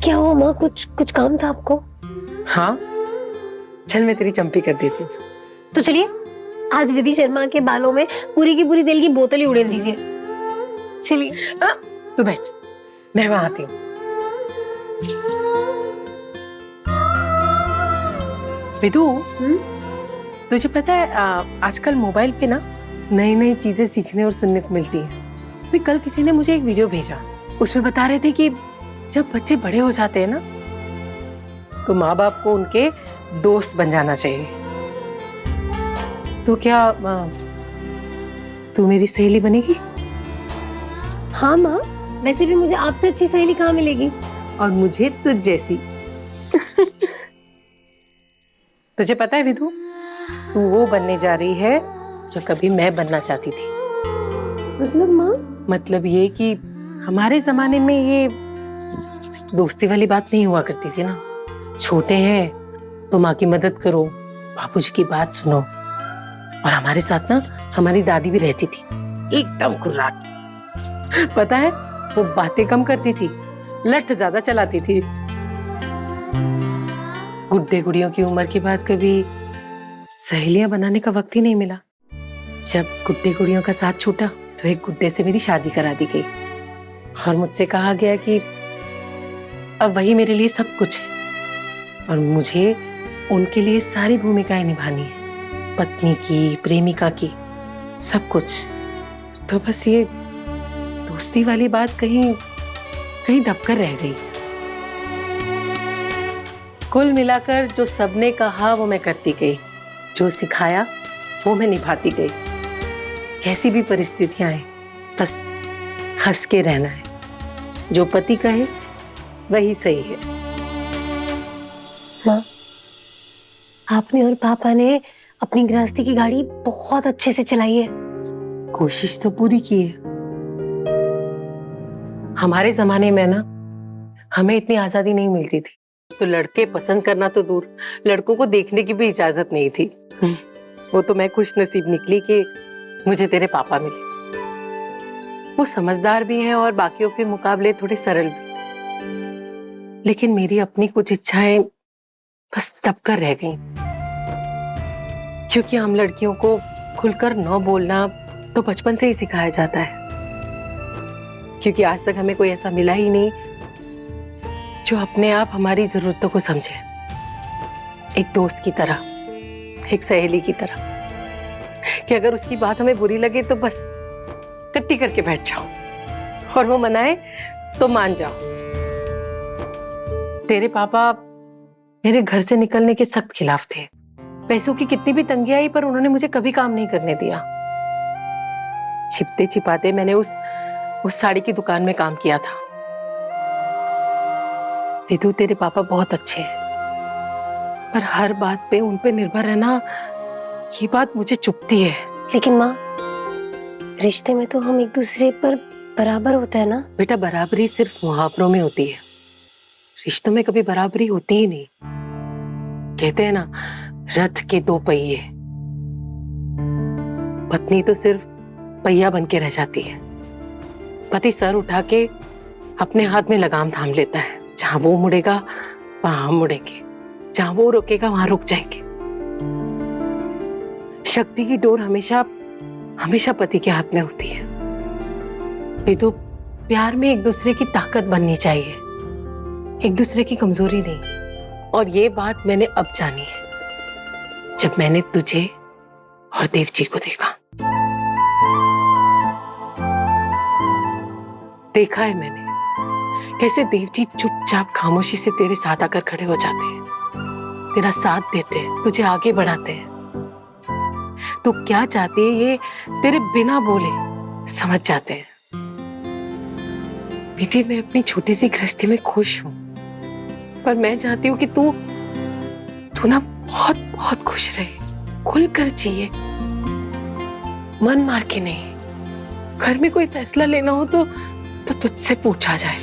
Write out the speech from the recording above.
क्या हुआ माँ, कुछ कुछ काम था आपको? हाँ, चल मैं तेरी चंपी कर देती हूँ। तो चलिए, आज विधि शर्मा के बालों में पूरी की पूरी तेल की बोतल ही उड़ेल दीजिए। चलिए। तू बैठ, मैं वहां आती हूँ। विदु, तुझे पता है आजकल मोबाइल पे ना नई नई चीजें सीखने और सुनने को मिलती है। भी कल किसी ने मुझे एक वीडियो भेजा, उसमें बता रहे थे कि जब बच्चे बड़े हो जाते हैं ना तो माँ बाप को उनके दोस्त बन जाना चाहिए। तो क्या तू मेरी सहेली बनेगी? हाँ माँ, वैसे भी मुझे आपसे अच्छी सहेली कहाँ मिलेगी? और मुझे तुझ जैसी। तुझे पता है विधु, तू वो बनने जा रही है जो कभी मैं बनना चाहती थी। मतलब माँ? मतलब ये कि हमारे जमाने में ये दोस्ती वाली बात नहीं हुआ करती थी ना। छोटे हैं तो माँ की मदद करो, बापूजी की बात सुनो। और हमारे साथ ना हमारी दादी भी रहती थी, एकदम कुर्राट। पता है, वो बातें कम करती थी, लठ ज्यादा चलाती थी। गुड्डे गुड़ियों की उम्र के बाद कभी सहेलियां बनाने का वक्त ही नहीं मिला। जब गुड्डे गुड़ियों का साथ छूटा तो एक गुड्डे से मेरी शादी करा दी गई और मुझसे कहा गया कि अब वही मेरे लिए सब कुछ है और मुझे उनके लिए सारी भूमिकाएं निभानी है, पत्नी की, प्रेमिका की, सब कुछ। तो बस ये दोस्ती वाली बात कहीं कहीं दबकर रह गई। कुल मिलाकर जो सबने कहा वो मैं करती गई, जो सिखाया वो मैं निभाती गई। कैसी भी परिस्थितियां आए बस हंस के रहना है। जो पति कहे वही सही है। माँ, आपने और पापा ने अपनी गृहस्थी की गाड़ी बहुत अच्छे से चलाई है। कोशिश तो पूरी की है। हमारे जमाने में ना हमें इतनी आजादी नहीं मिलती थी, तो लड़के पसंद करना तो दूर, लड़कों को देखने की भी इजाजत नहीं थी। वो तो मैं खुश नसीब निकली कि मुझे तेरे पापा मिले। वो समझदार भी हैं और बाकियों के मुकाबले थोड़े सरल भी। लेकिन मेरी अपनी कुछ इच्छाएं बस दबकर रह गईं, क्योंकि हम लड़कियों को खुलकर न बोलना तो बचपन से ही सिखाया जाता है। क्योंकि आज तक हमें कोई ऐसा मिला ही नहीं जो अपने आप हमारी जरूरतों को समझे, एक दोस्त की तरह, एक सहेली की तरह, कि अगर उसकी बात हमें बुरी लगे तो बस कट्टी करके बैठ जाओ और वो मनाए तो मान जाओ। तेरे पापा मेरे घर से निकलने के सख्त खिलाफ थे। पैसों की कितनी भी तंगी आई पर उन्होंने मुझे कभी काम नहीं करने दिया। छिपते छिपाते मैंने उस साड़ी की दुकान में काम किया था। रितु, तेरे पापा बहुत अच्छे हैं, पर हर बात पे उन पे निर्भर रहना, ये बात मुझे चुभती है। लेकिन माँ, रिश्ते में तो हम एक दूसरे पर बराबर होते हैं ना? बेटा, बराबरी सिर्फ मुहावरों में होती है, रिश्तों में कभी बराबरी होती ही नहीं। कहते हैं ना, रथ के दो पहिए, पत्नी तो सिर्फ पहिया बन के रह जाती है। पति सर उठा के अपने हाथ में लगाम थाम लेता है, जहां वो मुड़ेगा वहां हम मुड़ेंगे, जहां वो रुकेगा वहां रुक जाएंगे। शक्ति की डोर हमेशा हमेशा पति के हाथ में होती है। ये तो प्यार में एक दूसरे की ताकत बननी चाहिए, एक दूसरे की कमजोरी नहीं। और ये बात मैंने अब जानी है जब मैंने तुझे और देव जी को देखा है मैंने कैसे देव जी चुपचाप खामोशी से तेरे साथ आकर खड़े हो जाते हैं, तेरा साथ देते हैं, तुझे आगे बढ़ाते हैं। तू क्या चाहती है ये तेरे बिना बोले समझ जाते हैं। विधि, मैं अपनी छोटी सी गृहस्थी में खुश हूं, पर मैं चाहती हूँ कि तू ना बहुत बहुत खुश रहे, खुलकर जिए, मन मार के नहीं। घर में कोई फैसला लेना हो तो तुझसे पूछा जाए।